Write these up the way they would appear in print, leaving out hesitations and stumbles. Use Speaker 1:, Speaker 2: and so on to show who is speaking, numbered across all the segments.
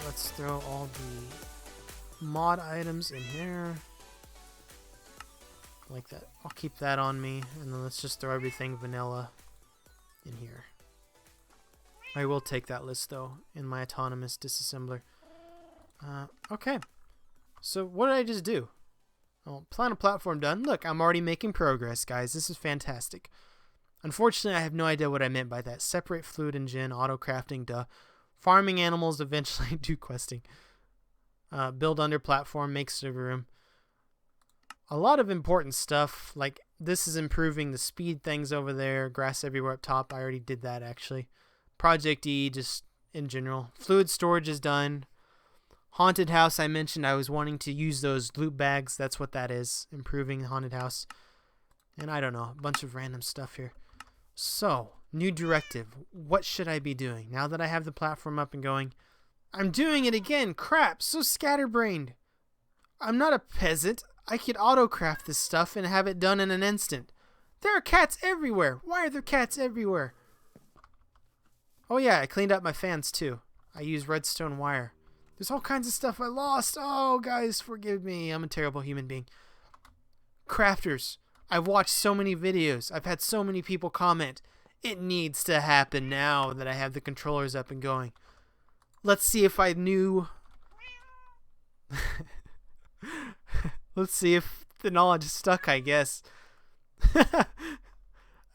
Speaker 1: Let's throw all the mod items in here. Like that. I'll keep that on me, and then let's just throw everything vanilla in here. I will take that list though in my autonomous disassembler. Okay. So what did I just do? Oh, plan a platform done. Look, I'm already making progress, guys. This is fantastic. Unfortunately, I have no idea what I meant by that. Separate fluid and gin, auto crafting, duh. Farming animals, eventually do questing. Build under platform, make server room. A lot of important stuff. Like, this is improving the speed things over there. Grass everywhere up top. I already did that, actually. Project E, just in general. Fluid storage is done. Haunted house, I mentioned I was wanting to use those loot bags. That's what that is. Improving the haunted house. And I don't know, a bunch of random stuff here. So, new directive. What should I be doing? Now that I have the platform up and going. I'm doing it again. Crap, so scatterbrained. I'm not a peasant. I could auto-craft this stuff and have it done in an instant. There are cats everywhere. Why are there cats everywhere? Oh yeah, I cleaned up my fans too. I used redstone wire. There's all kinds of stuff I lost. Oh, guys, forgive me. I'm a terrible human being. Crafters. I've watched so many videos. I've had so many people comment. It needs to happen now that I have the controllers up and going. Let's see if I knew. Let's see if the knowledge is stuck, I guess.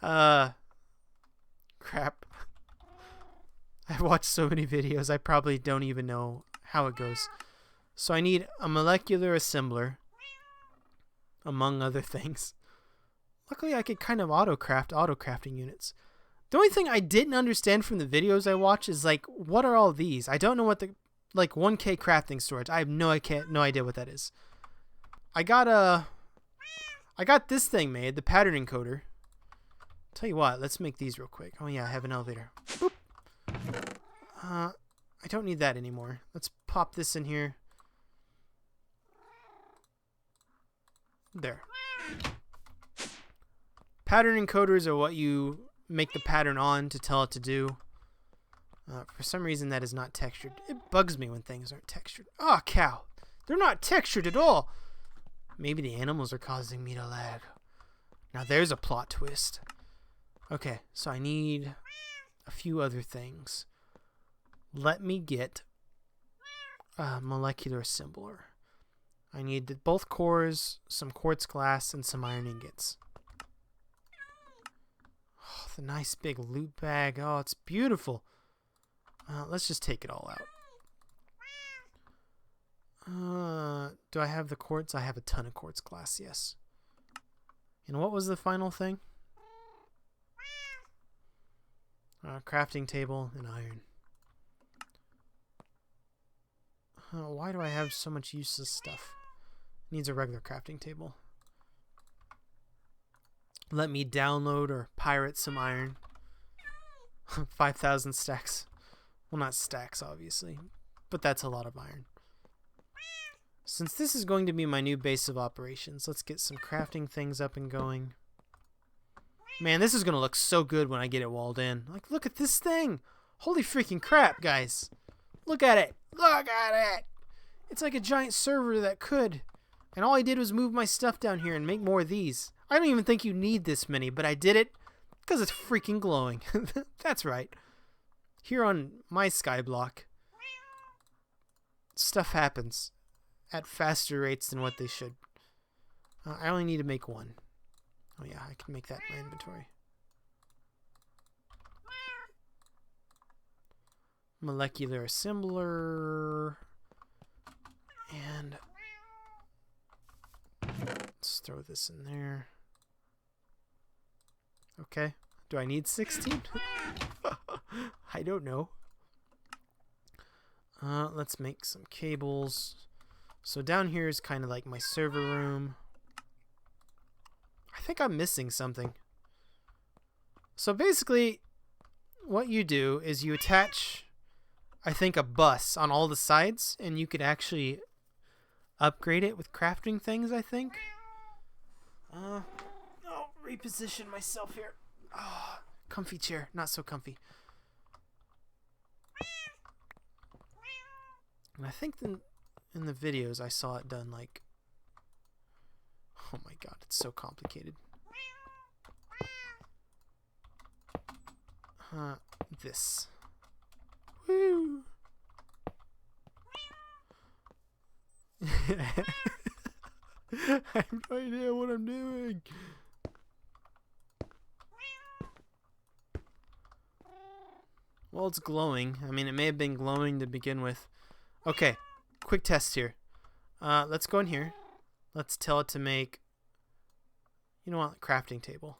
Speaker 1: Crap. I've watched so many videos, I probably don't even know how it goes. So I need a molecular assembler, among other things. Luckily, I could kind of auto-crafting units. The only thing I didn't understand from the videos I watch is, like, what are all these? I don't know what the, like, 1K crafting storage. I have no idea what that is. I got this thing made, the pattern encoder. Tell you what, let's make these real quick. Oh yeah, I have an elevator. Boop. I don't need that anymore. Let's pop this in here. There. Pattern encoders are what you make the pattern on to tell it to do. For some reason that is not textured. It bugs me when things aren't textured. Oh, cow. They're not textured at all. Maybe the animals are causing me to lag. Now there's a plot twist. Okay, so I need a few other things. Let me get a molecular assembler. I need both cores, some quartz glass, and some iron ingots. Oh, the nice big loot bag. Oh, it's beautiful. Let's just take it all out. Do I have the quartz? I have a ton of quartz glass, yes. And what was the final thing? Crafting table and iron. Why do I have so much useless stuff? Needs a regular crafting table. Let me download or pirate some iron. 5,000 stacks. Well, not stacks, obviously, but that's a lot of iron. Since this is going to be my new base of operations, let's get some crafting things up and going. Man, this is going to look so good when I get it walled in. Like, look at this thing. Holy freaking crap, guys. Look at it. Look at it. It's like a giant server that could. And all I did was move my stuff down here and make more of these. I don't even think you need this many, but I did it because it's freaking glowing. That's right. Here on my Skyblock, stuff happens at faster rates than what they should. I only need to make one. Oh yeah, I can make that in my inventory. Molecular assembler. And let's throw this in there. Okay. Do I need 16? I don't know. Let's make some cables. So down here is kind of like my server room. I think I'm missing something. So basically, what you do is you attach, I think, a bus on all the sides, and you could actually upgrade it with crafting things, I think. I'll reposition myself here. Oh, comfy chair. Not so comfy. And I think in the videos I saw it done like... Oh my god, it's so complicated. This. Woo! I have no idea what I'm doing. Well, it's glowing. I mean, it may have been glowing to begin with. Okay, quick test here. Let's go in here. Let's tell it to make, you know what, crafting table.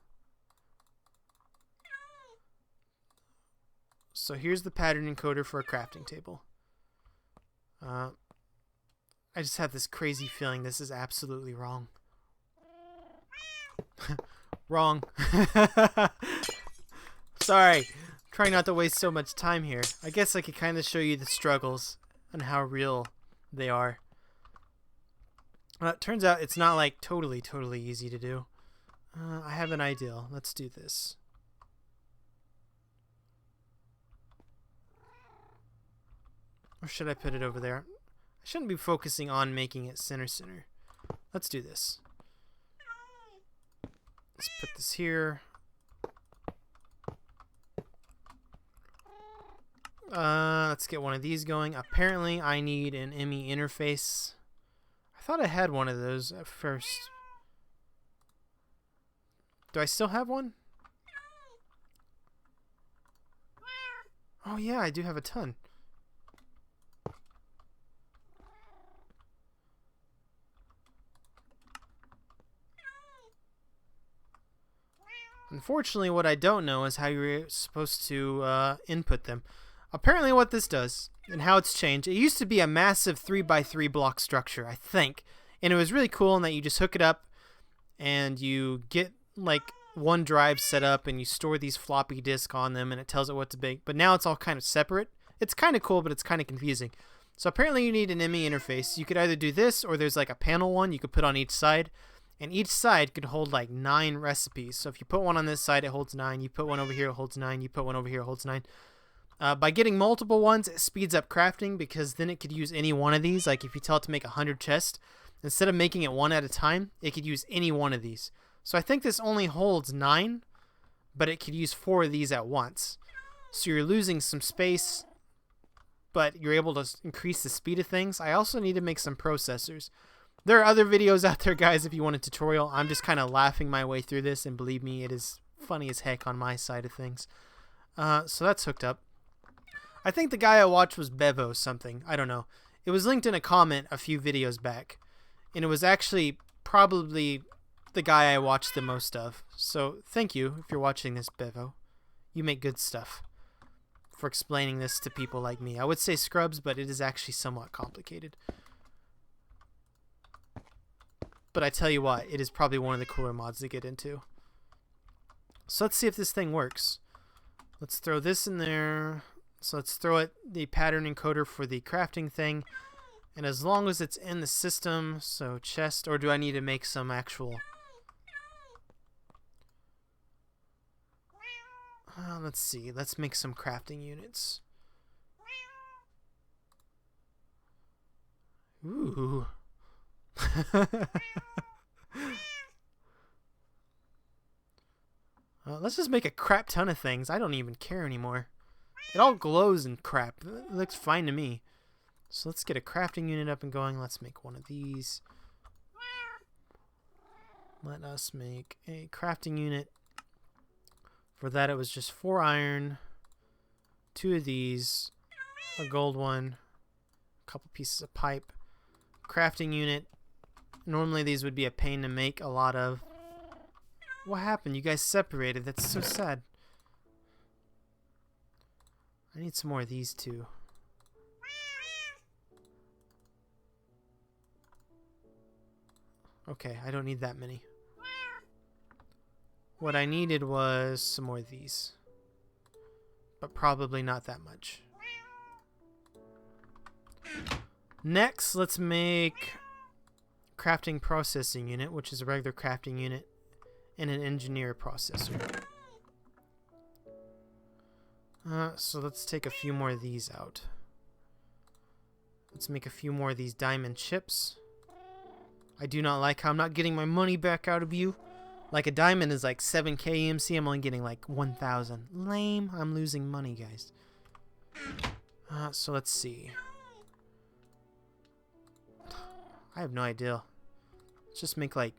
Speaker 1: So here's the pattern encoder for a crafting table. I just have this crazy feeling this is absolutely wrong. Wrong. Sorry. Trying not to waste so much time here. I guess I could kind of show you the struggles and how real they are. It turns out it's not like totally easy to do. I have an idea. Let's do this. Or should I put it over there? I shouldn't be focusing on making it center. Let's do this. Let's put this here. Let's get one of these going. Apparently I need an ME interface. I thought I had one of those at first. Do I still have one? Oh yeah, I do have a ton. Unfortunately, what I don't know is how you're supposed to input them. Apparently what this does, and how it's changed, it used to be a massive 3x3 block structure, I think. And it was really cool in that you just hook it up, and you get like one drive set up, and you store these floppy disks on them, and it tells it what to make. But now it's all kind of separate. It's kind of cool, but it's kind of confusing. So apparently you need an ME interface. You could either do this, or there's like a panel one you could put on each side. And each side could hold like 9 recipes. So if you put one on this side, it holds 9. You put one over here, it holds 9. You put one over here, it holds 9. By getting multiple ones, it speeds up crafting because then it could use any one of these. Like if you tell it to make 100 chests, instead of making it one at a time, it could use any one of these. So I think this only holds 9, but it could use 4 of these at once. So you're losing some space, but you're able to increase the speed of things. I also need to make some processors. There are other videos out there, guys, if you want a tutorial. I'm just kind of laughing my way through this, and believe me, it is funny as heck on my side of things. So that's hooked up. I think the guy I watched was Bevo something. I don't know. It was linked in a comment a few videos back, and it was actually probably the guy I watched the most of. So thank you if you're watching this, Bevo. You make good stuff for explaining this to people like me. I would say scrubs, but it is actually somewhat complicated. But I tell you what, it is probably one of the cooler mods to get into. So let's see if this thing works. Let's throw this in there. So let's throw it the pattern encoder for the crafting thing. And as long as it's in the system, so chest, or do I need to make some actual... let's see, let's make some crafting units. Ooh. Let's just make a crap ton of things. I don't even care anymore. It all glows and crap. It looks fine to me. So let's get a crafting unit up and going. Let's make one of these. Let us make a crafting unit. For that it was just 4 iron, 2 of these, a gold one, a couple pieces of pipe. Crafting unit. Normally these would be a pain to make a lot of. What happened? You guys separated. That's so sad. I need some more of these too. Okay, I don't need that many. What I needed was some more of these. But probably not that much. Next, let's make crafting processing unit, which is a regular crafting unit, and an engineer processor. So let's take a few more of these out. Let's make a few more of these diamond chips. I do not like how I'm not getting my money back out of you. Like a diamond is like 7k EMC. I'm only getting like 1,000. Lame. I'm losing money, guys. So let's see. I have no idea. Let's just make like...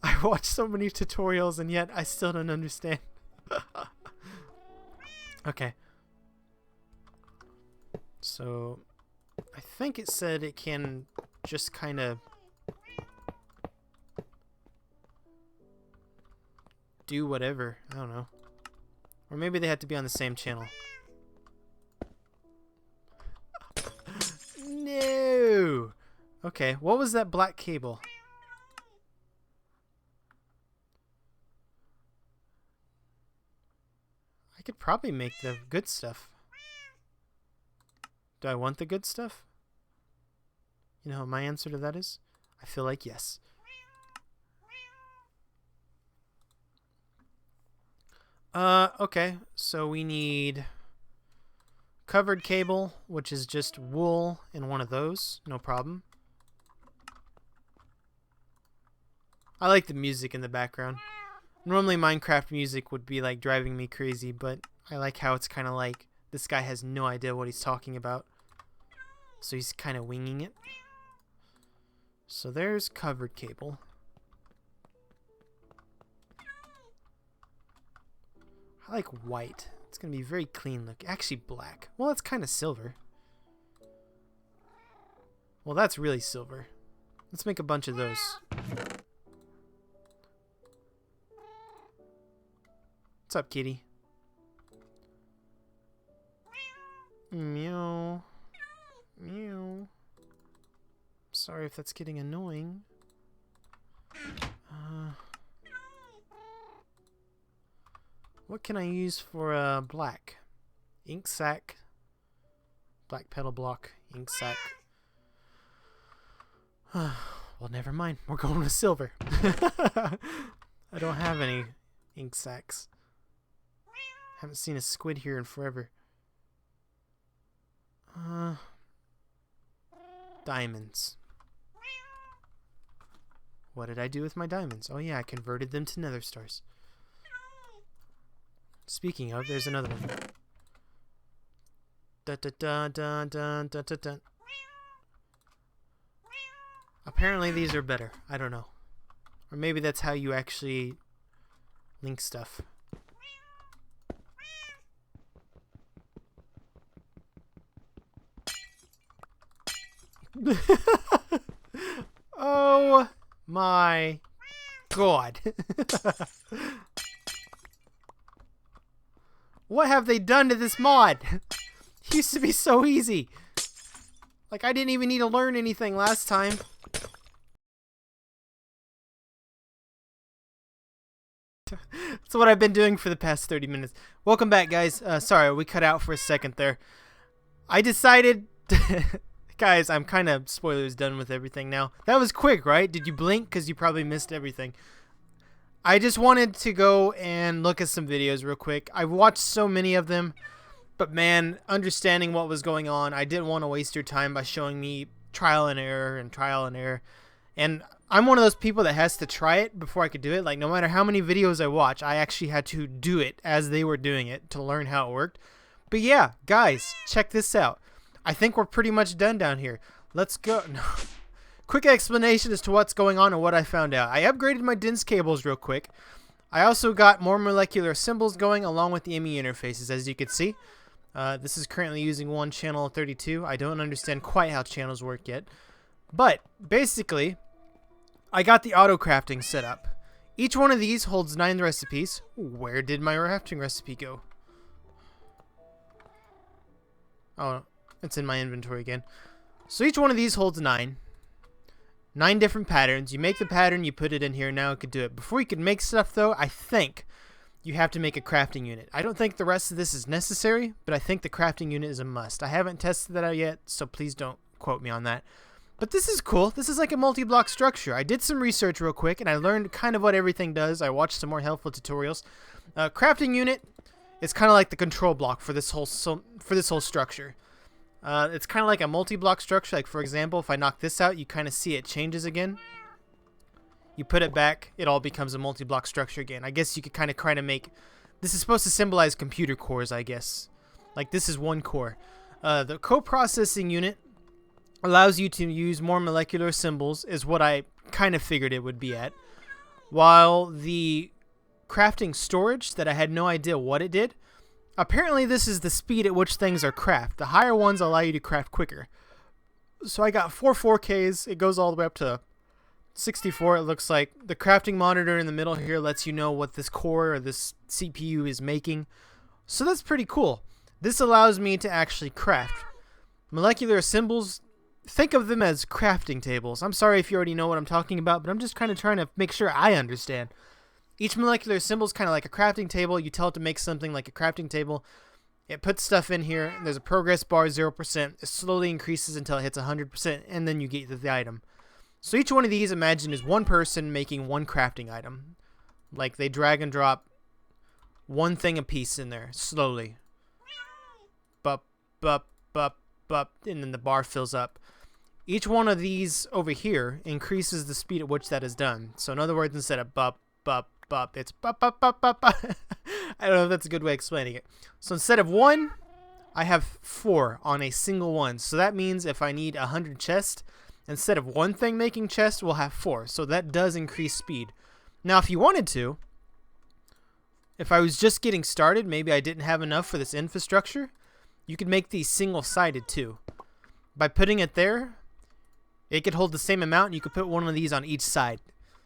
Speaker 1: I watched so many tutorials and yet I still don't understand. Okay. So... I think it said it can just kind of do whatever. I don't know. Or maybe they have to be on the same channel. No! Okay, what was that black cable? I could probably make the good stuff. Do I want the good stuff? You know what my answer to that is? I feel like yes. Okay, so we need covered cable, which is just wool in one of those. No problem. I like the music in the background. Normally Minecraft music would be like driving me crazy, but I like how it's kind of like this guy has no idea what he's talking about. So he's kind of winging it. So there's covered cable. I like white. It's going to be very clean look. Actually black. Well, that's kind of silver. Well, that's really silver. Let's make a bunch of those. What's up, kitty? Meow. Meow. Sorry if that's getting annoying. What can I use for black? Ink sac. Black pedal block. Ink sac. Well, never mind. We're going with silver. I don't have any ink sacs. Haven't seen a squid here in forever. Diamonds. What did I do with my diamonds? Oh yeah, I converted them to nether stars. Speaking of, there's another one. Da da da da da da da da. Apparently these are better. I don't know. Or maybe that's how you actually link stuff. Oh my god. What have they done to this mod? It used to be so easy. Like, I didn't even need to learn anything last time. That's what I've been doing for the past 30 minutes. Welcome back, guys. Sorry, we cut out for a second there. I decided... Guys, I'm kind of, spoilers, done with everything now. That was quick, right? Did you blink? Because you probably missed everything. I just wanted to go and look at some videos real quick. I've watched so many of them. But man, understanding what was going on, I didn't want to waste your time by showing me trial and error and trial and error. And I'm one of those people that has to try it before I could do it. Like, no matter how many videos I watch, I actually had to do it as they were doing it to learn how it worked. But yeah, guys, check this out. I think we're pretty much done down here. Let's go. No. Quick explanation as to what's going on and what I found out. I upgraded my DINS cables real quick. I also got more molecular symbols going along with the ME interfaces, as you can see. This is currently using one channel 32. I don't understand quite how channels work yet. But basically, I got the auto crafting set up. Each one of these holds 9 recipes. Where did my crafting recipe go? Oh, it's in my inventory again. So each one of these holds 9. 9 different patterns. You make the pattern, you put it in here, now it could do it. Before you can make stuff though, I think you have to make a crafting unit. I don't think the rest of this is necessary, but I think the crafting unit is a must. I haven't tested that out yet, so please don't quote me on that. But this is cool. This is like a multi-block structure. I did some research real quick, and I learned kind of what everything does. I watched some more helpful tutorials. Crafting unit It's kind of like the control block for this whole structure. It's kind of like a multi-block structure. Like for example, if I knock this out, you kind of see it changes again. You put it back, it all becomes a multi-block structure again. I guess you could kind of make... This is supposed to symbolize computer cores, I guess. Like this is one core. The co-processing unit allows you to use more molecular symbols, is what I kind of figured it would be at. While the crafting storage, that I had no idea what it did, apparently this is the speed at which things are crafted. The higher ones allow you to craft quicker. So I got 4 4Ks. It goes all the way up to 64, it looks like. The crafting monitor in the middle here lets you know what this core or this CPU is making. So that's pretty cool. This allows me to actually craft. Molecular symbols, think of them as crafting tables. I'm sorry if you already know what I'm talking about, but I'm just kind of trying to make sure I understand. Each molecular symbol is kind of like a crafting table. You tell it to make something like a crafting table. It puts stuff in here. There's a progress bar, 0%. It slowly increases until it hits 100%, and then you get the item. So each one of these, imagine, is one person making one crafting item. Like they drag and drop one thing a piece in there, slowly. Bup, bup, bup, bup, and then the bar fills up. Each one of these over here increases the speed at which that is done. So in other words, instead of bup, bup, bup, it's bup, bup, bup, bup, bup. I don't know if that's a good way of explaining it. So instead of 1, I have 4 on a single one. So that means if I need 100 chests, instead of one thing making chests, we'll have 4. So that does increase speed. Now, if you wanted to, if I was just getting started, maybe I didn't have enough for this infrastructure, you could make these single-sided too. By putting it there, it could hold the same amount, and you could put one of these on each side.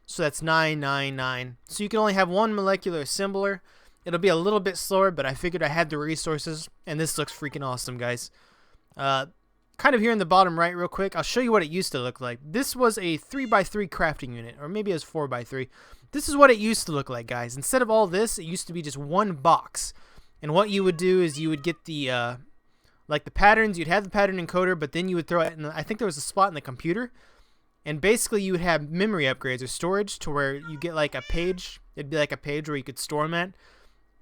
Speaker 1: So that's 9, 9, 9. So you can only have one molecular assembler. It'll be a little bit slower, but I figured I had the resources, and this looks freaking awesome, guys. Kind of here in the bottom right real quick, I'll show you what it used to look like. This was a 3x3 crafting unit, or maybe it was 4x3. This is what it used to look like, guys. Instead of all this, it used to be just one box. And what you would do is you would get the, like the patterns, you'd have the pattern encoder, but then you would throw it in, I think there was a spot in the computer. And basically you would have memory upgrades or storage to where you get like a page. It'd be like a page where you could store them at.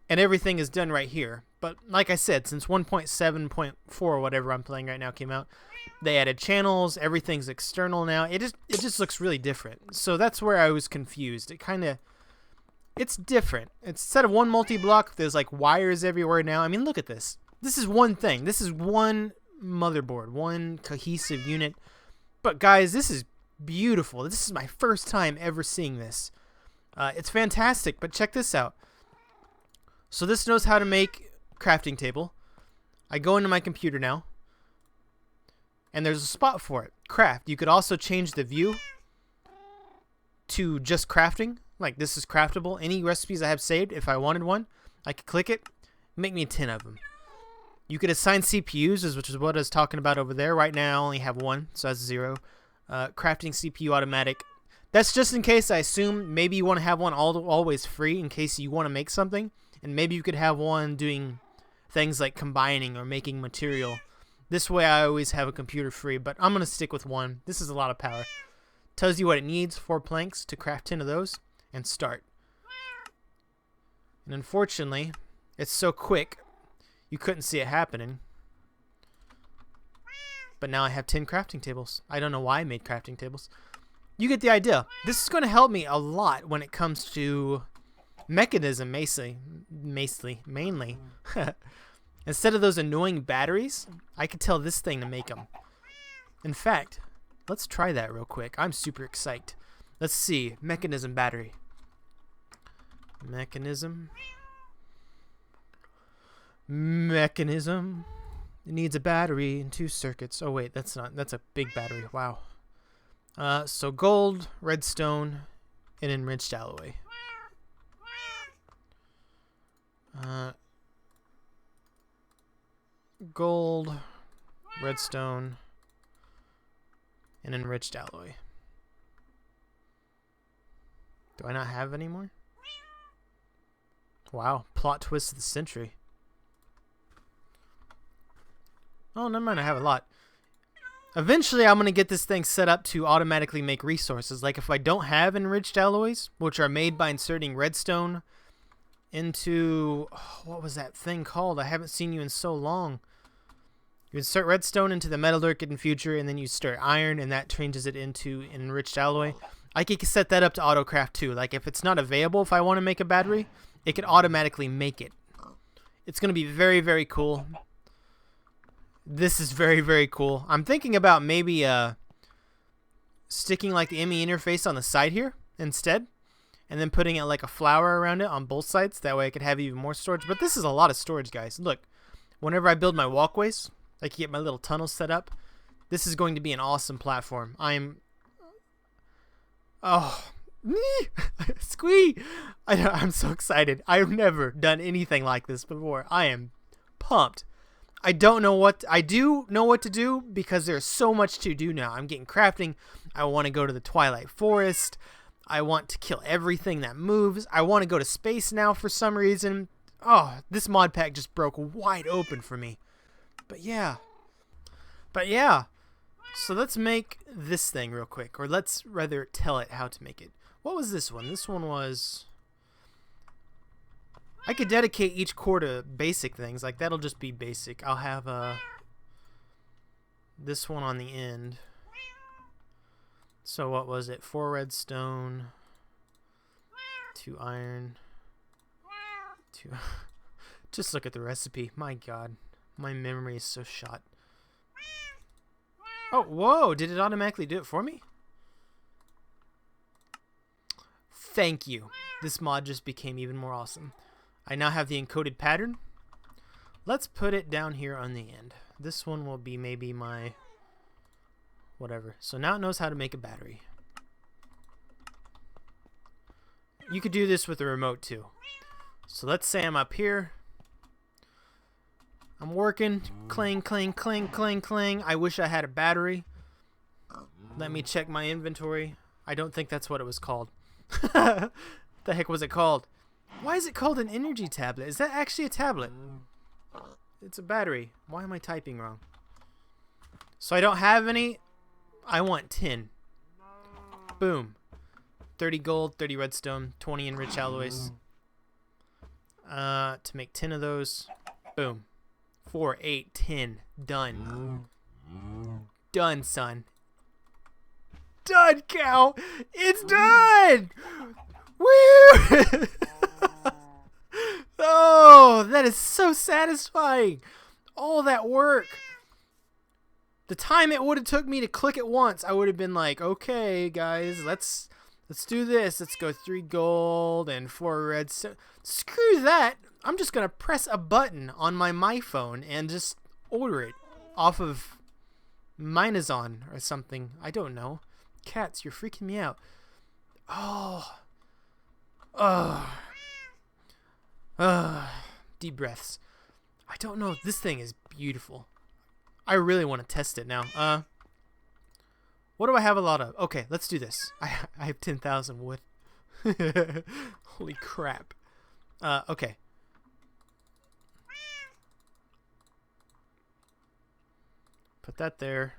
Speaker 1: And everything is done right here. But like I said, since 1.7.4 or whatever I'm playing right now came out, they added channels. Everything's external now. It just looks really different. So that's where I was confused. It's different. Instead of one multi-block, there's like wires everywhere now. I mean, look at this. This is one thing. This is one motherboard, one cohesive unit. But guys, this is beautiful. This is my first time ever seeing this. It's fantastic. But check this out. So this knows how to make crafting table. I go into my computer now, and there's a spot for it. Craft. You could also change the view to just crafting. Like this is craftable. Any recipes I have saved, if I wanted one, I could click it, make me 10 of them. You could assign CPUs, which is what I was talking about over there. Right now I only have 1, so that's 0. Crafting CPU automatic. That's just in case, I assume, maybe you want to have one always free in case you want to make something. And maybe you could have one doing things like combining or making material. This way I always have a computer free, but I'm going to stick with 1. This is a lot of power. Tells you what it needs, 4 planks to craft 10 of those, and start. And unfortunately, it's so quick, you couldn't see it happening. But now I have 10 crafting tables. I don't know why I made crafting tables. You get the idea. This is going to help me a lot when it comes to mechanism, mainly. Instead of those annoying batteries, I could tell this thing to make them. In fact, let's try that real quick. I'm super excited. Let's see. Mechanism battery. Mechanism. It needs a battery and 2 circuits. Oh wait, that's a big battery. Wow. So gold, redstone, and enriched alloy. Gold, redstone, and enriched alloy. Do I not have any more? Wow, plot twist of the century. Oh, never mind, I have a lot. Eventually, I'm going to get this thing set up to automatically make resources. Like if I don't have enriched alloys, which are made by inserting redstone into, oh, what was that thing called? I haven't seen you in so long. You insert redstone into the metallurgic in future, and then you start iron, and that changes it into enriched alloy. I can set that up to autocraft too. Like if it's not available, if I want to make a battery, it can automatically make it. It's going to be very, very cool. This is very, very cool. I'm thinking about maybe sticking like the ME interface on the side here instead, and then putting it like a flower around it on both sides. That way I could have even more storage. But this is a lot of storage, guys. Look, whenever I build my walkways, I can get my little tunnels set up. This is going to be an awesome platform. Oh, squee! I'm so excited. I've never done anything like this before. I am pumped. I don't know what... I do know what to do because there's so much to do now. I'm getting crafting. I want to go to the Twilight Forest. I want to kill everything that moves. I want to go to space now for some reason. Oh, this mod pack just broke wide open for me. But yeah. So let's make this thing real quick. Or let's rather tell it how to make it. What was this one? This one was... I could dedicate each core to basic things. Like, that'll just be basic. I'll have this one on the end. So what was it? 4 redstone, 2 iron, 2... Just look at the recipe. My God. My memory is so shot. Oh, whoa! Did it automatically do it for me? Thank you. This mod just became even more awesome. I now have the encoded pattern. Let's put it down here on the end. This one will be maybe my... whatever. So now it knows how to make a battery. You could do this with the remote too. So let's say I'm up here. I'm working. Clang, clang, clang, clang, clang. I wish I had a battery. Let me check my inventory. I don't think that's what it was called. The heck was it called? Why is it called an energy tablet? Is that actually a tablet? It's a battery. Why am I typing wrong? So I don't have any. I want 10. Boom. 30 gold, 30 redstone, 20 enriched alloys. To make 10 of those. Boom. 4, 8, 10. Done. Done, son. Done, cow. It's done. Woo! Oh, that is so satisfying. All that work. The time it would have took me to click it once, I would have been like, okay, guys, let's do this. Let's go 3 gold and 4 red. Screw that. I'm just going to press a button on my phone and just order it off of Minazon or something. I don't know. Cats, you're freaking me out. Oh. Deep breaths. I don't know. This thing is beautiful. I really want to test it now. What do I have a lot of? Okay, let's do this. I have 10,000 wood. Holy crap. Okay. Put that there.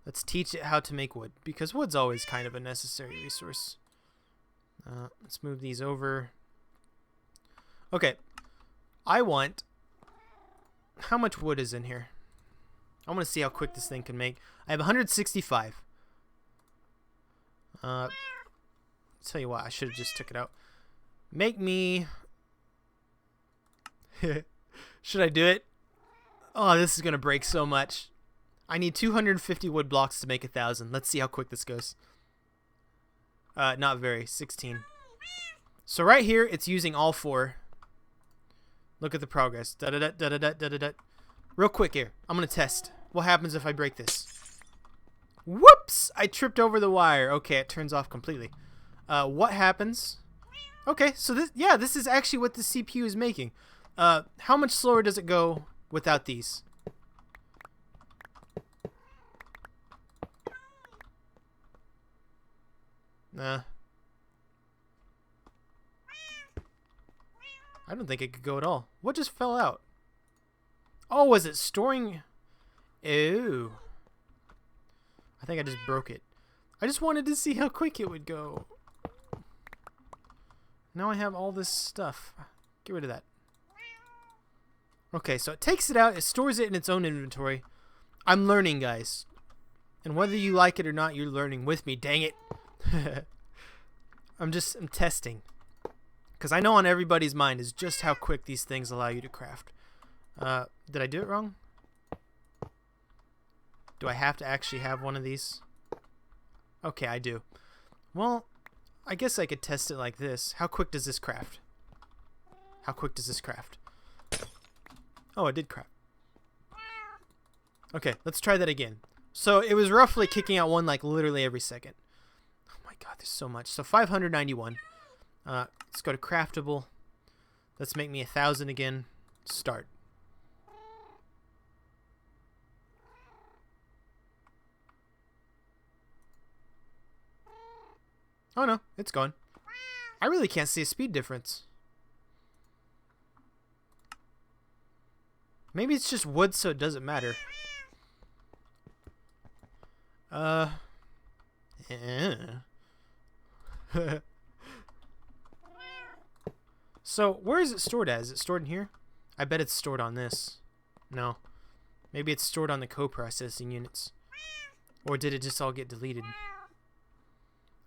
Speaker 1: Let's teach it how to make wood, because wood's always kind of a necessary resource. Let's move these over. Okay. I want... How much wood is in here? I want to see how quick this thing can make. I have 165. Tell you what, I should have just took it out. Make me... Should I do it? Oh, this is going to break so much. I need 250 wood blocks to make 1,000. Let's see how quick this goes. Not very. 16. So right here, it's using all 4. Look at the progress. Da-da-da, da-da-da, da-da-da. Real quick here. I'm going to test. What happens if I break this? Whoops! I tripped over the wire. Okay, it turns off completely. What happens? Okay, so this is actually what the CPU is making. How much slower does it go without these? Nah. I don't think it could go at all. What just fell out? Oh, was it storing? Ew. I think I just broke it. I just wanted to see how quick it would go. Now I have all this stuff. Get rid of that. Okay, so it takes it out. It stores it in its own inventory. I'm learning, guys. And whether you like it or not, you're learning with me. Dang it. I'm testing. Because I know on everybody's mind is just how quick these things allow you to craft. Did I do it wrong? Do I have to actually have one of these? Okay, I do. Well, I guess I could test it like this. How quick does this craft? How quick does this craft? Oh, it did craft. Okay, let's try that again. So it was roughly kicking out one like literally every second. Oh my god, there's so much. So 591. Let's go to craftable. Let's make me 1,000 again. Start. Oh no, it's gone. I really can't see a speed difference. Maybe it's just wood, so it doesn't matter. So, where is it stored at? Is it stored in here? I bet it's stored on this. No. Maybe it's stored on the co-processing units. Or did it just all get deleted?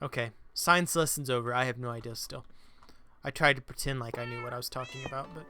Speaker 1: Okay. Science lesson's over. I have no idea still. I tried to pretend like I knew what I was talking about, but...